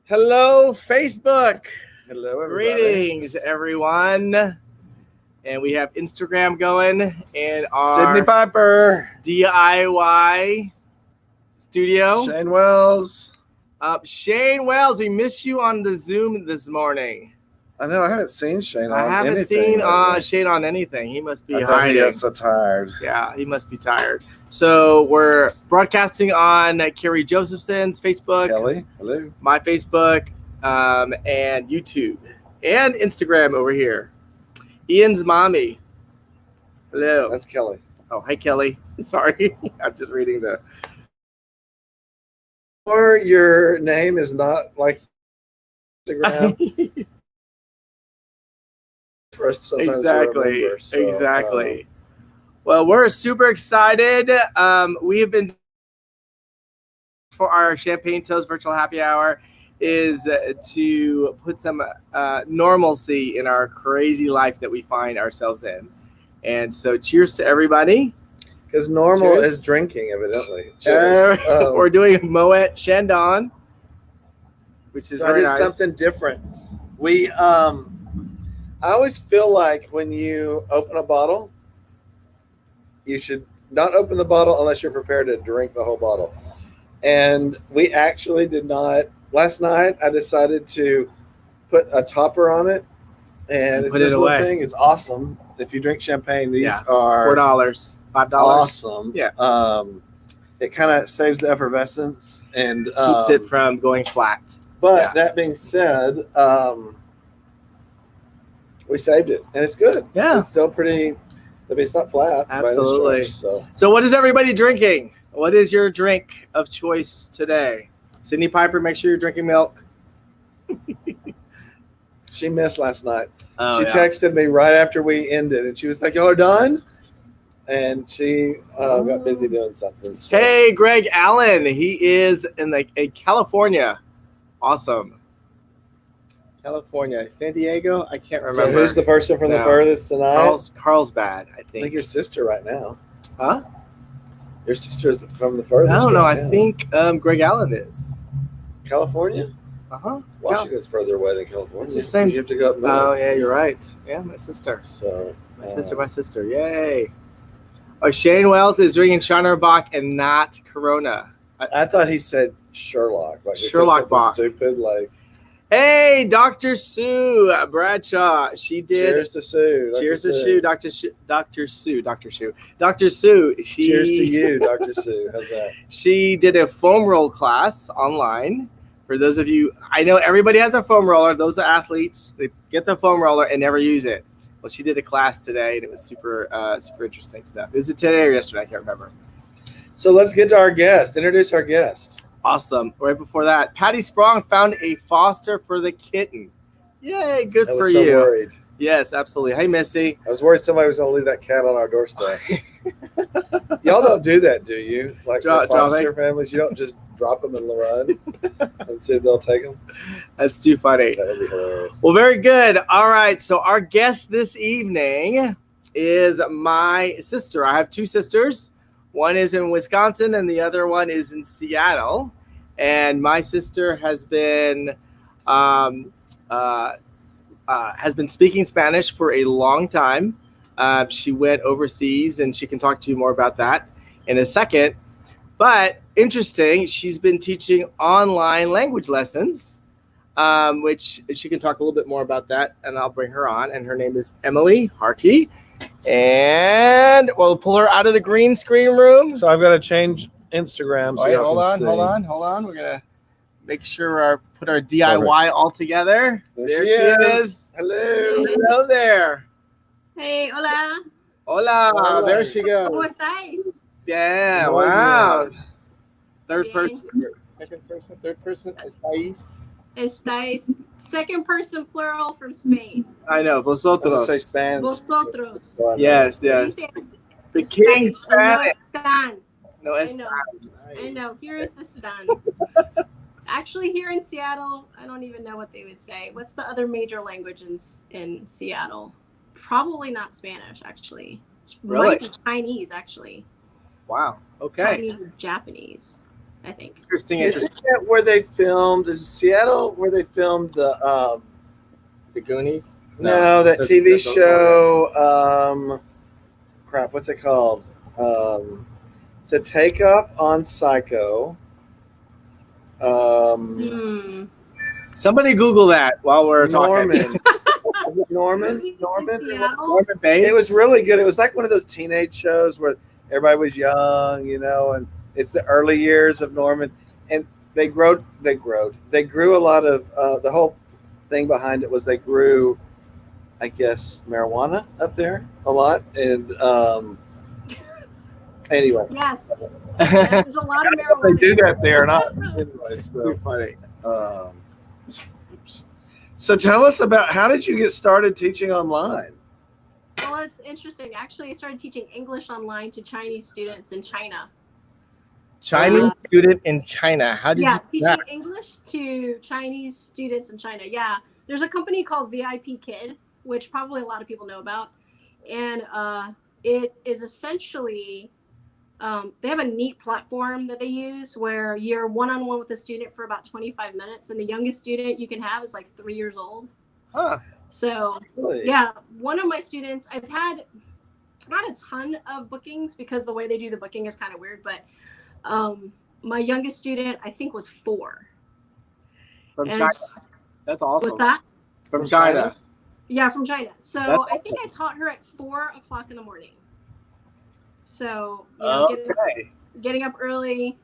Hello, Facebook. Hello, everybody. Greetings, everyone. And we have Instagram going and our Sydney Piper, DIY studio. Shane Wells. Shane Wells, we missed you on the Zoom this morning. I know I haven't seen Shane. I haven't anything seen lately. Shane on anything. He must be I thought hiding. he got so tired. Yeah, he must be tired. So we're broadcasting on Carrie Josephson's Facebook, Kelly, hello. my Facebook, and YouTube, and Instagram over here. Ian's mommy. Hello. That's Kelly. Oh, hi, Kelly. Sorry. I'm just reading the... Or your name is not like Instagram. For us sometimes to Exactly. remember, so, Exactly. Well, we're super excited. We have been for our Champagne Toast virtual happy hour is to put some normalcy in our crazy life that we find ourselves in. And so cheers to everybody. Because normal Cheers. is drinking, evidently. Cheers. We're doing Moet Chandon, which is So very I did nice. something different. We, I always feel like when you open a bottle, you should not open the bottle unless you're prepared to drink the whole bottle. And we actually did not. Last night, I decided to put a topper on it, and Put this it little away. thing. It's awesome. If you drink champagne, these Yeah. are $4, $5. awesome. Yeah. It kind of saves the effervescence and Keeps it from going flat. But Yeah. that being said, we saved it, and it's good. Yeah. It's still pretty. I mean, it's not flat. by any Absolutely. stretch, So what is everybody drinking? What is your drink of choice today? Sydney Piper, make sure you're drinking milk. she missed last night. Oh, She texted me right after we ended, and she was like, "Y'all are done," and she got busy doing something. So. Hey, Greg Allen. He is in California. Awesome. California. San Diego? I can't remember. So who's the person from the No. furthest tonight? Carlsbad, I I think. think your sister right now. Huh? Your sister is from the furthest. I don't know. right I now. think Greg Allen is. California. Uh-huh. Washington's further away than California. It's the same. You have to go up north. Oh, yeah, you're right. Yeah, my sister. So My sister. Yay. Oh, Shane Wells is drinking Shinerbach and not Corona. I thought he said Sherlock. Like he said Sherlock something Bach. stupid. Like Hey, Dr. Sue Bradshaw. She did. cheers to Sue. Dr. Cheers to Sue. Sue, Dr. Sue. Dr. Sue. She, Cheers to you, Dr. Sue. How's that? She did a foam roll class online. For those of you, I know everybody has a foam roller. Those are athletes. They get the foam roller and never use it. Well, she did a class today, and it was super interesting stuff. Is it today or yesterday? I can't remember. So let's get to our guest. Introduce our guest. Awesome. Right before that, Patty Sprong found a foster for the kitten. Yay, good I for was so you. worried. Yes, absolutely. Hey, Missy. I was worried somebody was going to leave that cat on our doorstep. Y'all don't do that, do you? Like for foster families, you don't just drop them and run and see if they'll take them? That's too funny. That would be hilarious. Well, very good. All right. So our guest this evening is my sister. I have two sisters. One is in Wisconsin and the other one is in Seattle. And my sister has been speaking Spanish for a long time. She went overseas, and she can talk to you more about that in a second. But interesting, she's been teaching online language lessons, which she can talk a little bit more about that, and I'll bring her on. And her name is Emily Harkey. And we'll pull her out of the green screen room. So I've got to change Instagram so y'all can see. Hold on. We're going to make sure put our DIY all together. There she is. Hello. Hello there. Hey, hola. Hola. Hola. There she goes. ¿Cómo estáis? Yeah, Muy wow. bien. Third Bien. person. Third person. Estáis. Estáis. Second person plural from Spain. I know. I was Vosotros. gonna say Spanish. Vosotros. Yes, yes. Dice, The king estáis, and no Spanish. están. No, I it's know. I know. Here it's están. Actually, here in Seattle, I don't even know what they would say. What's the other major language in Seattle? Probably not Spanish, actually. It's Really? might be Chinese, actually. Wow. Okay. Chinese or Japanese. I think. Interesting. Isn't that where they filmed? Is it Seattle where they filmed the The Goonies? no, that That's- TV that's show? Crap, what's it called? It's a takeoff on Psycho. Somebody Google that while we're Norman. talking. Was it Norman? Movies in Norman? Seattle? Norman Bates. It was really good. It was like one of those teenage shows where everybody was young, and it's the early years of Norman, and they grew a lot of the whole thing behind it was they grew, I guess, marijuana up there a lot, and anyway, Yes. Yeah, there's a lot of they marijuana. do that there, not anyway. So, Too funny. oops. So tell us about how did you get started teaching online? Well, it's interesting. Actually, I started teaching English online to Chinese students in China. Chinese student in China. How did Yeah, you do teaching that? English to Chinese students in China. Yeah, there's a company called VIP Kid, which probably a lot of people know about, and it is essentially they have a neat platform that they use where you're one-on-one with a student for about 25 minutes, and the youngest student you can have is like 3 years old. Huh. So Really? yeah, one of my students, I've had not a ton of bookings because the way they do the booking is kind of weird, but my youngest student I think was 4. From And China. That's awesome. what's that? From China. Yeah, from China. So That's I think I taught her at 4:00 in the morning. So you know, Okay. getting up early.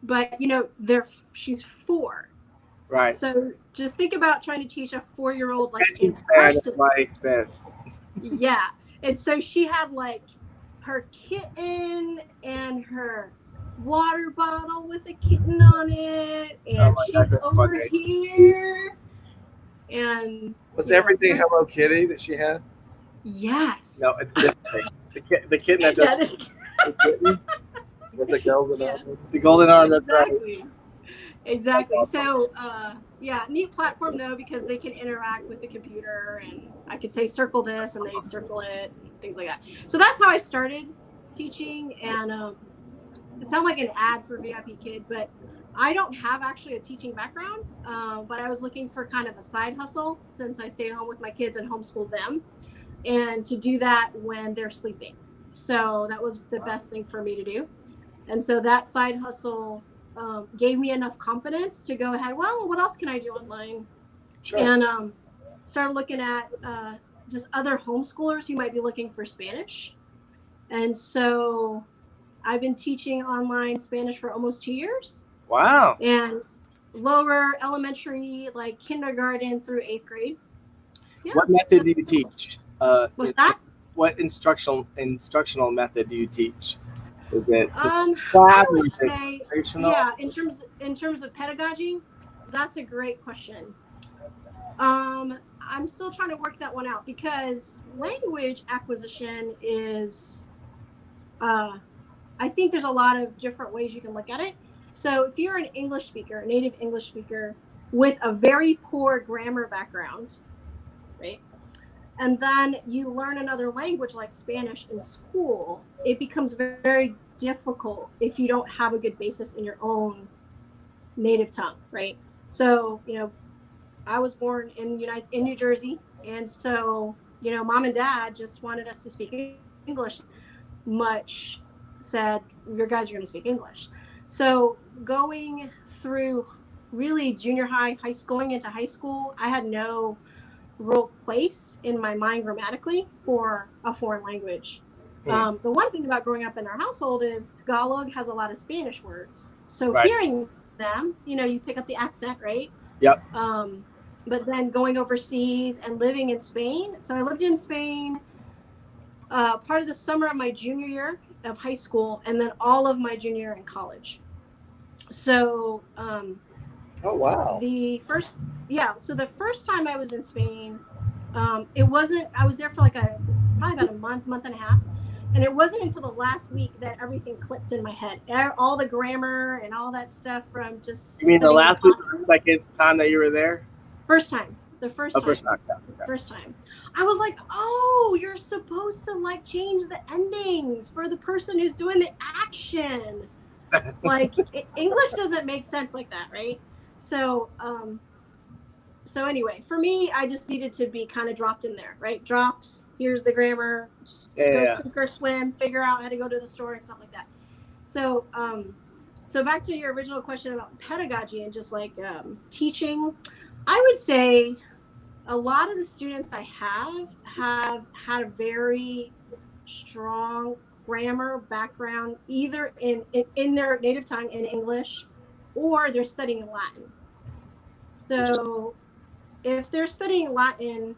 But you know, she's 4. Right. So just think about trying to teach a 4-year-old like Attention in span is person. like this. Yeah. And so she had like her kitten and her water bottle with a kitten on it, and Oh my God, she's that's over funny. here. And Was you know, everything that's- Hello Kitty that she had? Yes. No, it's this thing. The kitten that Yeah, does this- the kitten, With the golden Yeah. apple? the golden arm. That's right. Exactly. That's So, yeah, neat platform though because they can interact with the computer, and I could say circle this, and they'd circle it, and things like that. So that's how I started teaching, and it sounds like an ad for VIP Kid, but I don't have actually a teaching background. But I was looking for kind of a side hustle since I stay home with my kids and homeschool them, and to do that when they're sleeping. So that was the best thing for me to do. And so that side hustle gave me enough confidence to go ahead, well, what else can I do online? Sure. And started looking at just other homeschoolers who might be looking for Spanish. And so I've been teaching online Spanish for almost 2 years, Wow. and lower elementary, like kindergarten through 8th grade. Yeah. What method do you teach? What's that? What instructional method do you teach? Is it I class? would Is it say, educational? yeah, in terms of pedagogy, that's a great question. I'm still trying to work that one out because language acquisition is, I think there's a lot of different ways you can look at it. So if you're an English speaker, a native English speaker with a very poor grammar background, right? And then you learn another language like Spanish in school, it becomes very, very difficult if you don't have a good basis in your own native tongue, right? So, you know, I was born in New Jersey, and so, you know, mom and dad just wanted us to speak English. Much said, your guys are going to speak English. So going through really junior high, going into high school, I had no real place in my mind grammatically for a foreign language. The one thing about growing up in our household is Tagalog has a lot of Spanish words. So Right. hearing them, you know, you pick up the accent, right? Yep. But then going overseas and living in Spain. So I lived in Spain part of the summer of my junior year of high school, and then all of my junior year in college. So Oh wow. so the first time I was in Spain, I was there for probably about a month and a half. And it wasn't until the last week that everything clicked in my head. All the grammar and all that stuff from just. You mean the studying last week or classes. the second time that you were there? First time. The first Oh, time. first time. Okay. First time. I was like, oh, you're supposed to change the endings for the person who's doing the action. Like English doesn't make sense like that, right? So so anyway, for me, I just needed to be kind of dropped in there, right? Dropped. Here's the grammar. Just go Yeah. sink or swim. Figure out how to go to the store and stuff like that. So so back to your original question about pedagogy and just like teaching, I would say a lot of the students I have had a very strong grammar background, either in their native tongue in English, or they're studying Latin. So if they're studying Latin,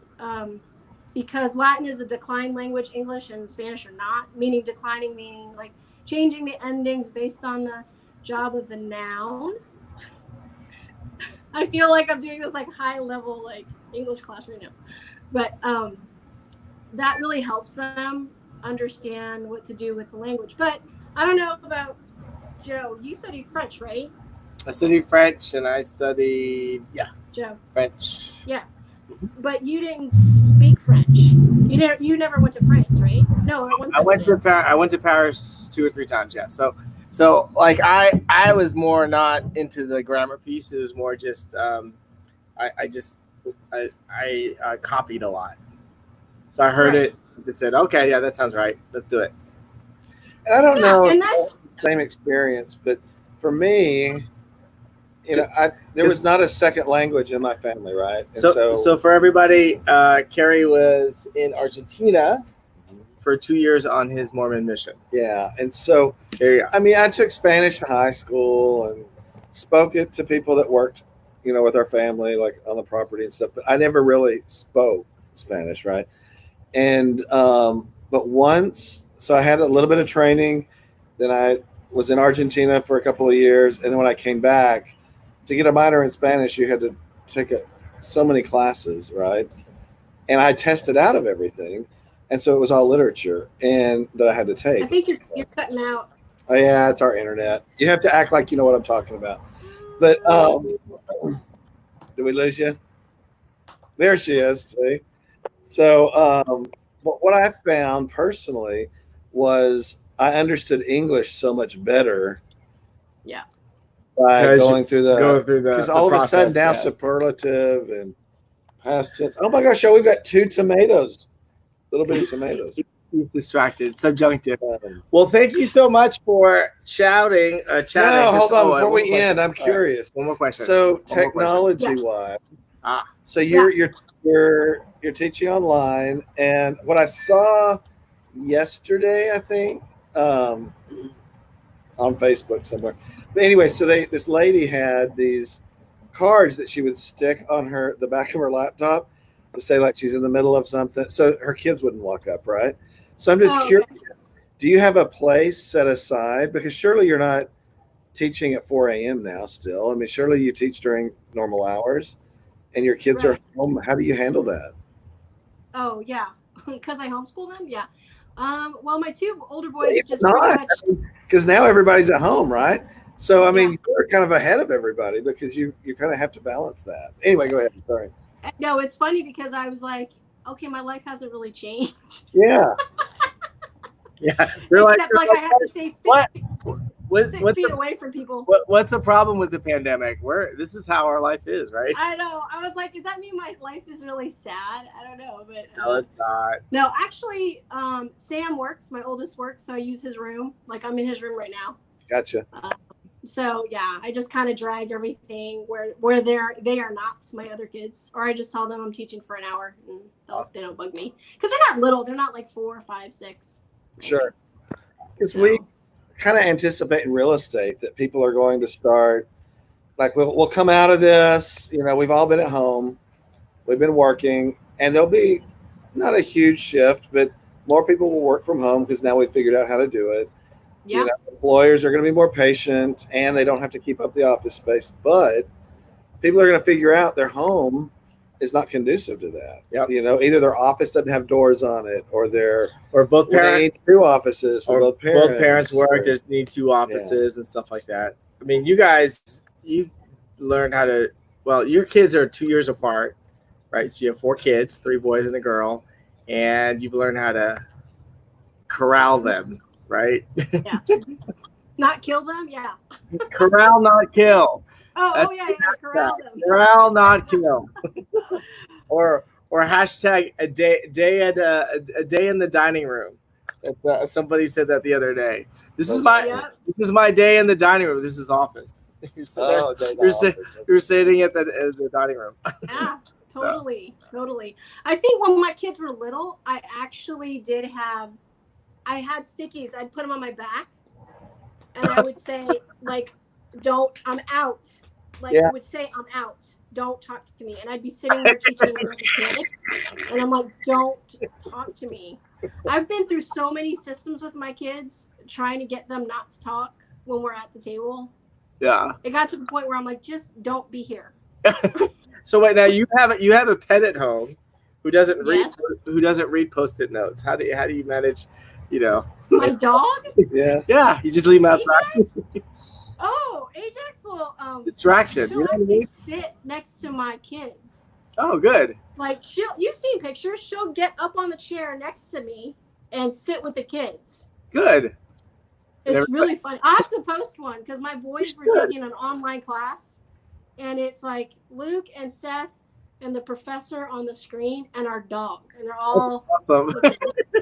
because Latin is a declined language, English and Spanish are not, meaning declining, meaning like changing the endings based on the job of the noun. I feel like I'm doing this like high level like English class right now, but that really helps them understand what to do with the language. But I don't know about Joe. You studied French, right? I studied French and I studied Joe. French. Yeah, but you didn't speak French. You never went to France, right? No, at one time I went to Paris 2 or 3 times. Yeah. So like I was more not into the grammar piece. It was more just I copied a lot. So I heard Right. it and said, okay, yeah, that sounds right. Let's do it. And I don't Yeah, know and if that's- it's the same experience, but for me, there was not a second language in my family, right? And So for everybody, Kerry was in Argentina for 2 years on his Mormon mission. yeah, and so There you go. I mean, I took Spanish in high school and spoke it to people that worked, with our family, like on the property and stuff. But I never really spoke Spanish, right? And but once, so I had a little bit of training. Then I was in Argentina for a couple of years, and then when I came back to get a minor in Spanish, you had to take so many classes, right? And I tested out of everything, and so it was all literature and that I had to take. I think you're cutting out. Oh yeah, it's our internet. You have to act like you know what I'm talking about. But did we lose you? There she is. See. So what I found personally was I understood English so much better. Yeah. By Because going through the because all of a sudden now process, yeah. superlative and past tense. Oh my gosh, y'all, we've got 2 tomatoes, little bitty tomatoes. He's distracted, subjunctive. Well, thank you so much for chatting. No, Oh, hold on. I Before have one we question. end, I'm All right, curious. one more question. So One more question. technology-wise, Ah. so you're teaching online, and what I saw yesterday, I think, on Facebook somewhere. But anyway, so this lady had these cards that she would stick on the back of her laptop to say like she's in the middle of something, so her kids wouldn't walk up, right? So I'm just curious. Okay. Do you have a place set aside? Because surely you're not teaching at 4 a.m. now still. I mean, surely you teach during normal hours and your kids are Right. home. How do you handle that? Oh yeah, because I homeschool them. Yeah. Well, my 2 older boys Maybe just not. pretty much. Because now everybody's at home, right? So, I mean, Yeah. you're kind of ahead of everybody because you kind of have to balance that. Anyway, go ahead. Sorry. No, it's funny because I was like, okay, my life hasn't really changed. Yeah. Yeah, they're Except like I have to stay what? six feet away from people. What's the problem with the pandemic? This is how our life is, right? I know. I was like, does that mean my life is really sad? I don't know, but No, it's not. no, actually, Sam works. My oldest works, so I use his room. Like I'm in his room right now. Gotcha. So yeah, I just kind of drag everything where they are not my other kids, or I just tell them I'm teaching for an hour and they don't bug me because they're not little. They're not like 4, 5, 6. Sure. Because we kind of anticipate in real estate that people are going to start, like we'll come out of this, we've all been at home, we've been working, and there'll be not a huge shift, but more people will work from home because now we've figured out how to do it. Yeah. Employers are going to be more patient and they don't have to keep up the office space, but people are going to figure out their home is not conducive to that. Yep. Either their office doesn't have doors on it or both they parents need 2 offices for both parents. Both parents work. There's need 2 offices and stuff like that. I mean, you guys, you've learned how to. Well, your kids are 2 years apart, right? So you have 4 kids, 3 boys and a girl, and you've learned how to corral them, right? Yeah. Not kill them? Yeah. Corral, not kill. Oh yeah, corral them. Corral, not kill. or hashtag a day in the dining room. Somebody said that the other day. This is my day in the dining room. This is office. You're sitting at the dining room. Yeah, totally. I think when my kids were little, I actually I had stickies. I'd put them on my back, and I would say like, I'm out. Like I would say, I'm out. Don't talk to me. And I'd be sitting there teaching another kid, and I'm like, don't talk to me. I've been through so many systems with my kids trying to get them not to talk when we're at the table. Yeah. It got to the point where I'm like, just don't be here. So wait, now you have a pet at home who doesn't read Post-it notes. How do you manage, My dog? Yeah, you just leave him outside. Oh, Ajax will distraction. She'll actually sit next to my kids. Oh, good. Like you've seen pictures. She'll get up on the chair next to me and sit with the kids. Good. It's really fun. I have to post one because my boys were taking an online class, and it's like Luke and Seth and the professor on the screen and our dog, and they're all awesome.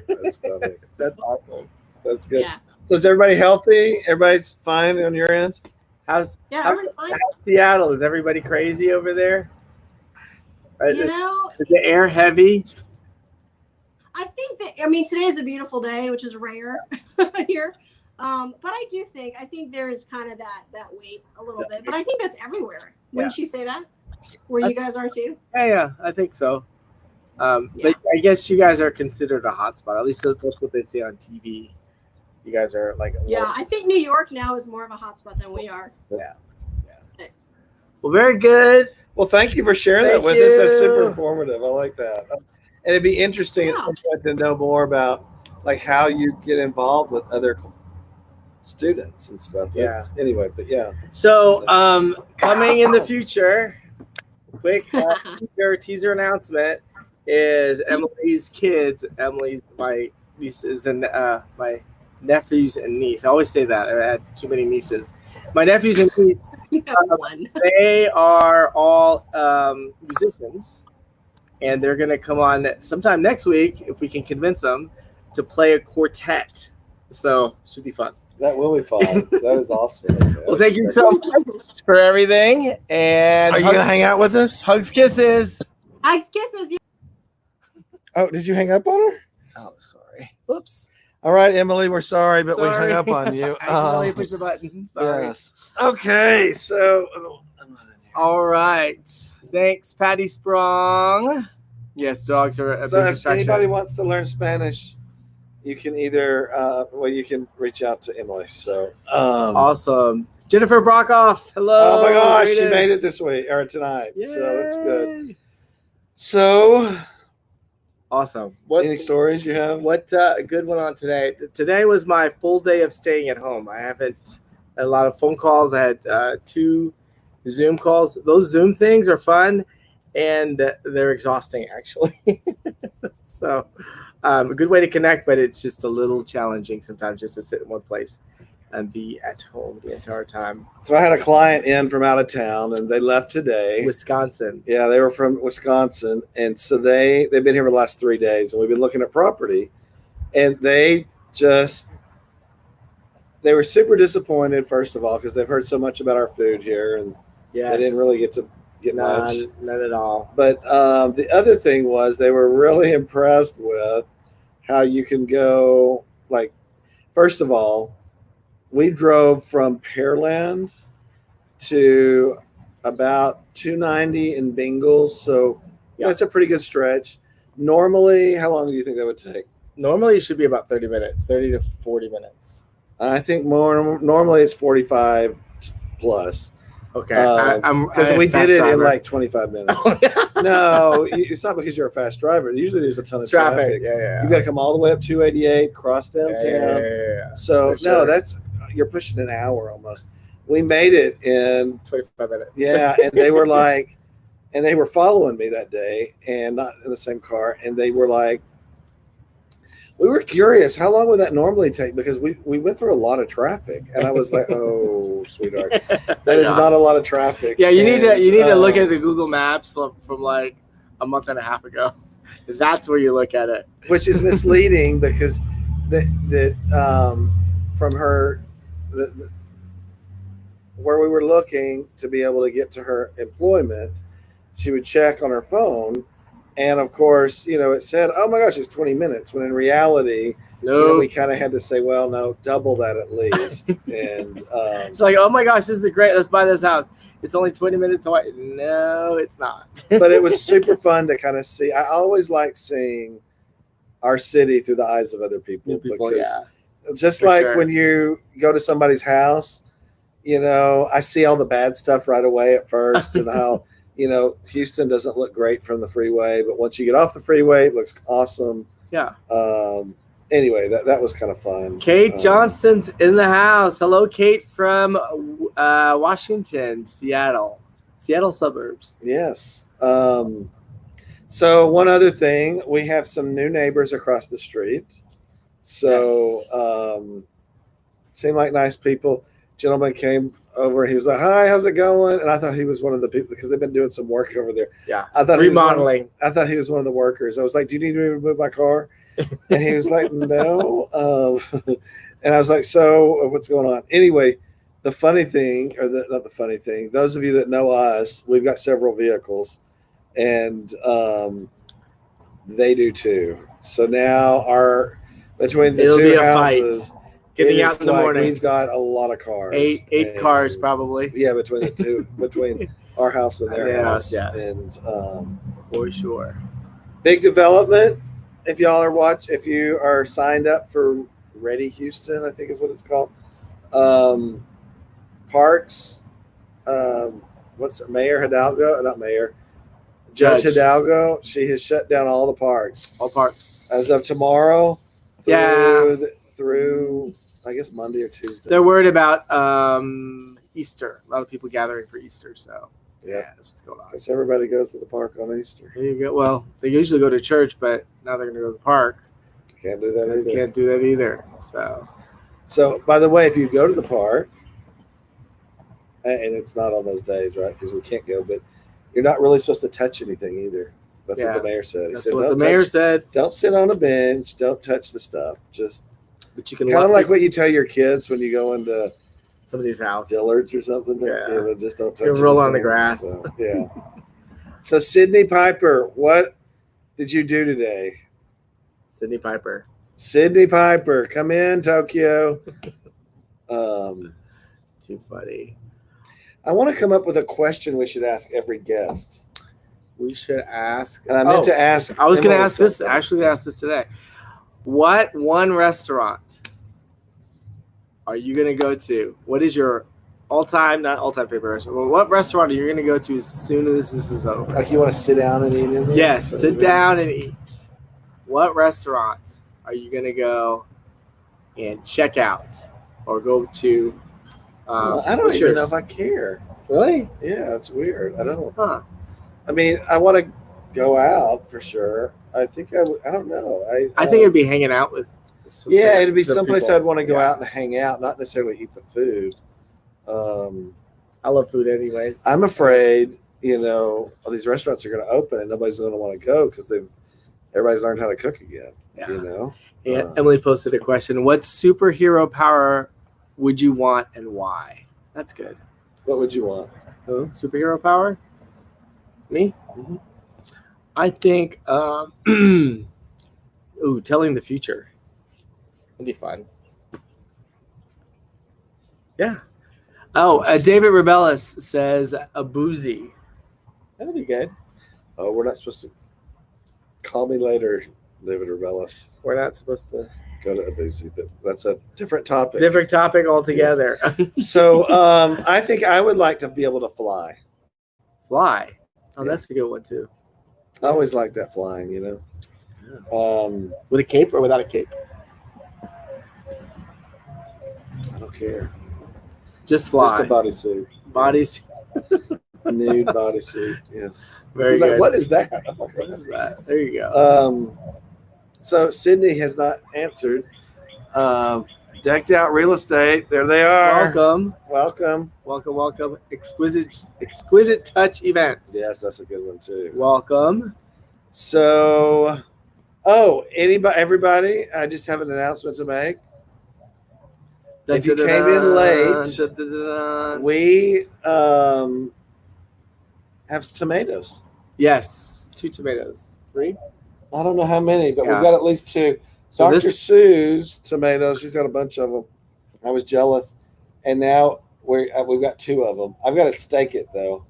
That's funny. That's awesome. That's good. Yeah. So is everybody healthy? Everybody's fine on your end? How's everybody's fine. How's Seattle? Is everybody crazy over there? Is the air heavy? I think today is a beautiful day, which is rare here. But I think there is kind of that weight a little bit. But I think that's everywhere. Wouldn't you say that? Where you guys are too? Yeah, I think so. But I guess you guys are considered a hotspot. At least that's what they say on TV. You guys are like I think New York now is more of a hotspot than we are. Yeah. Well, very good. Well, thank you for sharing that with us. That's super informative. I like that. And it'd be interesting at some point to know more about like how you get involved with other students and stuff. Yeah. Anyway, but yeah. So, coming in the future, quick teaser announcement is Emily's kids. My nieces and my nephews and niece. I always say that. I had too many nieces. My nephews and niece, they are all musicians, and they're going to come on sometime next week, if we can convince them, to play a quartet. So, should be fun. That will be fun. That is awesome. Well, thank you so much for everything. And are you going to hang out with us? Hugs, kisses. Hugs, kisses. Yeah. Oh, did you hang up on her? Oh, sorry. Whoops. All right, Emily, we're sorry, but we hung up on you. I accidentally pushed the button. Sorry. Yes. Okay, so. All right. Thanks, Patty Sprong. Yes, dogs are a big distraction. If anybody wants to learn Spanish, you can either, you can reach out to Emily. So awesome. Jennifer Brockoff. Hello. Oh my gosh, she made it this week or tonight. Yay. So that's good. So. Awesome. Any stories you have? What a good one on today. Today was my full day of staying at home. I haven't had a lot of phone calls. I had 2 Zoom calls. Those Zoom things are fun, and they're exhausting, actually. So a good way to connect, but it's just a little challenging sometimes just to sit in one place and be at home the entire time. So I had a client in from out of town, and they left today. Wisconsin. Yeah, they were from Wisconsin, and so they've been here for the last 3 days, and we've been looking at property, and they were super disappointed, first of all, because they've heard so much about our food here, and they didn't really get much. None at all. But the other thing was they were really impressed with how you can go, like, first of all, we drove from Pearland to about 290 in Bingles. So it's a pretty good stretch. Normally, how long do you think that would take? Normally, it should be about 30 minutes, 30 to 40 minutes. I think normally it's 45 plus. Okay. Because we did it in like 25 minutes. No, it's not because you're a fast driver. Usually there's a ton of traffic. Yeah. You got to come all the way up 288, cross downtown. Yeah. So, you're pushing an hour almost. We made it in 25 minutes. Yeah, and they were like, and they were following me that day, and not in the same car, and they were like, We were curious, how long would that normally take? Because we went through a lot of traffic, and I was like, "Oh, sweetheart, that is not a lot of traffic." Yeah, you need to look at the the Google Maps from like a month and a half ago. That's where you look at it. which is misleading because from her where we were looking to be able to get to her employment, she would check on her phone, and of course, it said, "Oh my gosh, it's 20 minutes," when in reality, No, we kind of had to say, "Well, no, double that at least." And it's like, oh my gosh, this is great. Let's buy this house. It's only 20 minutes away. No, it's not. but it was super fun to kind of see. I always like seeing our city through the eyes of other people, because yeah. just For like sure. when you go to somebody's house, I see all the bad stuff right away at first, and how Houston doesn't look great from the freeway, but once you get off the freeway, it looks awesome. Yeah. Anyway, that was kind of fun. Kate Johnston's in the house. Hello, Kate from Washington, Seattle suburbs. Yes. So one other thing, we have some new neighbors across the street. So Yes. Seemed like nice people. Gentleman came over and he was like, "Hi, how's it going?" And I thought he was one of the people, because they've been doing some work over there. Yeah. I thought Remodeling. I thought he was one of the workers. I was like, "Do you need me to move my car?" And he was like, "No." And I was like, "So what's going on?" Anyway, the funny thing, not the funny thing, those of you that know us, we've got several vehicles, and they do too. So now between the It'll two be a fight. houses, Getting it out is in the like morning. we've got a lot of cars. Eight cars probably. Yeah, between the two, between our house and their Their house. house, yeah. And For sure. big development. If y'all if you are signed up for Ready Houston, I think is what it's called. Parks. What's it? Mayor Hidalgo? Not Mayor. Judge Judge. Hidalgo. She has shut down all the parks All parks. as of tomorrow. Yeah. Through I guess Monday or Tuesday. They're worried about Easter. A lot of people gathering for Easter, so Yeah. that's what's going on. Because everybody goes to the park on Easter. There you go. Well, they usually go to church, but now they're going to go to the park. Can't do that They either. can't do that either. So So, by the way, if you go to the park, and it's not on those days, right? Because we can't go, but you're not really supposed to touch anything either. That's Yeah. what the mayor said. He that's said, what the "Don't mayor touch- said. Don't sit on a bench. Don't touch the stuff. Just But you can kind of walk like what you tell your kids when you go into somebody's house. Dillard's or something. Yeah. Just don't touch. You can roll on the anything. grass. So, yeah. So, Sydney Piper, what did you do today? Sydney Piper. Sydney Piper, come in, Tokyo. Too funny. I want to come up with a question we should ask every guest. We should ask. And I meant to ask. I was going to Emily ask this. something. Actually, ask this today. What one restaurant are you going to go to? What is your all-time, not all-time favorite restaurant, but what restaurant are you going to go to as soon as this is over? Like you want to sit down and eat in there? Yes, sit down and eat. What restaurant are you going to go and check out or go to? Well, I don't what's even yours? know if I care. Really? Yeah, it's weird. I don't. Huh. I mean, I want to go out for sure. I think I would. I don't know. I think it'd be hanging out with some Yeah, people- it'd be some someplace people. I'd want to go Yeah. out and hang out, not necessarily eat the food. I love food anyways. I'm afraid, all these restaurants are going to open and nobody's going to want to go because everybody's learned how to cook again. Yeah. Yeah, Emily posted a question. What superhero power would you want and why? That's good. What would you want? Oh, superhero power? Me? Mhm. I think telling the future. That'd be fun. Yeah. Oh, David Rebellis says a boozy. That'd be good. Oh, we're not supposed to call me later, David Rebellis. We're not supposed to. Go to Abusi, but that's a different topic. Different topic altogether. So I think I would like to be able to fly. Fly. Oh, Yeah. that's a good one too. I always like that flying, With a cape or without a cape? I don't care. Just fly. Just a bodysuit. Bodies. Nude bodysuit. Yes. Very Like, good. what is that? What is that? There you go. So Sydney has not answered. Decked out real estate. There they are. Welcome, Welcome. welcome, welcome. Exquisite touch events. Yes, that's a good one too. Welcome. So, everybody, I just have an announcement to make. If you came in late, we have tomatoes. Yes, 2 tomatoes. 3. I don't know how many, but Yeah. we've got at least 2. So Dr. this Sue's tomatoes, she's got a bunch of them. I was jealous. And now we've got 2 of them. I've got to stake it, though.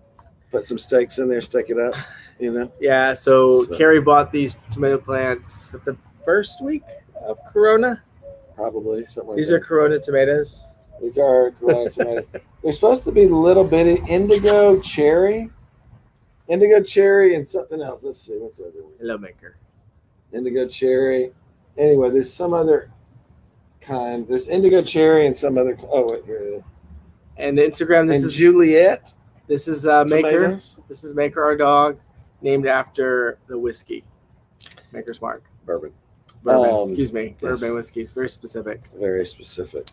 Put some stakes in there, stake it up, you know. Yeah, so So- Carrie bought these tomato plants at the first week of Corona. Probably something like These that. are Corona tomatoes. These are Corona tomatoes. They're supposed to be little bitty indigo cherry and something else. Let's see. What's the other one? Hello, maker. Indigo cherry. Anyway, there's some other kind. There's indigo cherry and some other. Oh, wait, here it is. And Instagram, And Juliet. this is Maker. Tomatoes. This is Maker, our dog, named after the whiskey. Maker's Mark. Bourbon. Bourbon, excuse me. yes. Bourbon whiskey. It's very specific. Very specific.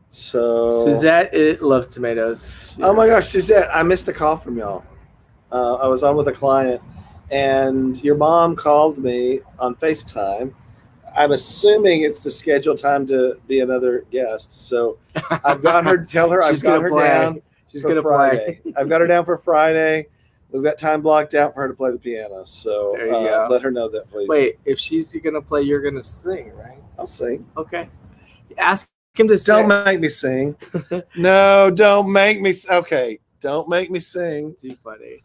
So. Suzette loves tomatoes. Oh my gosh, Suzette, I missed a call from y'all. I was on with a client, and your mom called me on FaceTime. I'm assuming it's to schedule time to be another guest. So I've got her. Tell her I've She's got gonna her play. down. She's for gonna Friday. play. I've got her down for Friday. We've got time blocked out for her to play the piano. So There you go. let her know that, please. Wait, if she's gonna play, you're gonna sing, right? I'll sing. Okay. Ask him to Don't sing. make me sing. No, don't make me. Okay, don't make me sing. Too funny.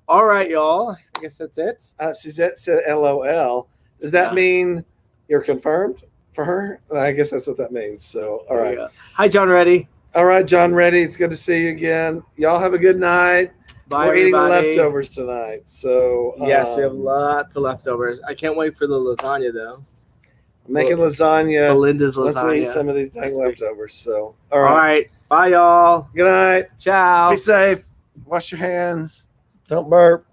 All right, y'all. I guess that's it. Suzette said LOL. Does that Yeah. mean you're confirmed for her? I guess that's what that means. So, all There right. you go. Hi, John Reddy. All right, John Reddy. It's good to see you again. Y'all have a good night. Bye, We're eating everybody. leftovers tonight. So, Yes, we have um, lots of leftovers. I can't wait for the lasagna, though. making lasagna. Belinda's Let's eat lasagna. some of these dang This week. leftovers. So, All right. Bye, y'all. Good night. Ciao. Be safe. Wash your hands. Don't burp.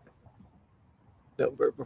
Don't burp.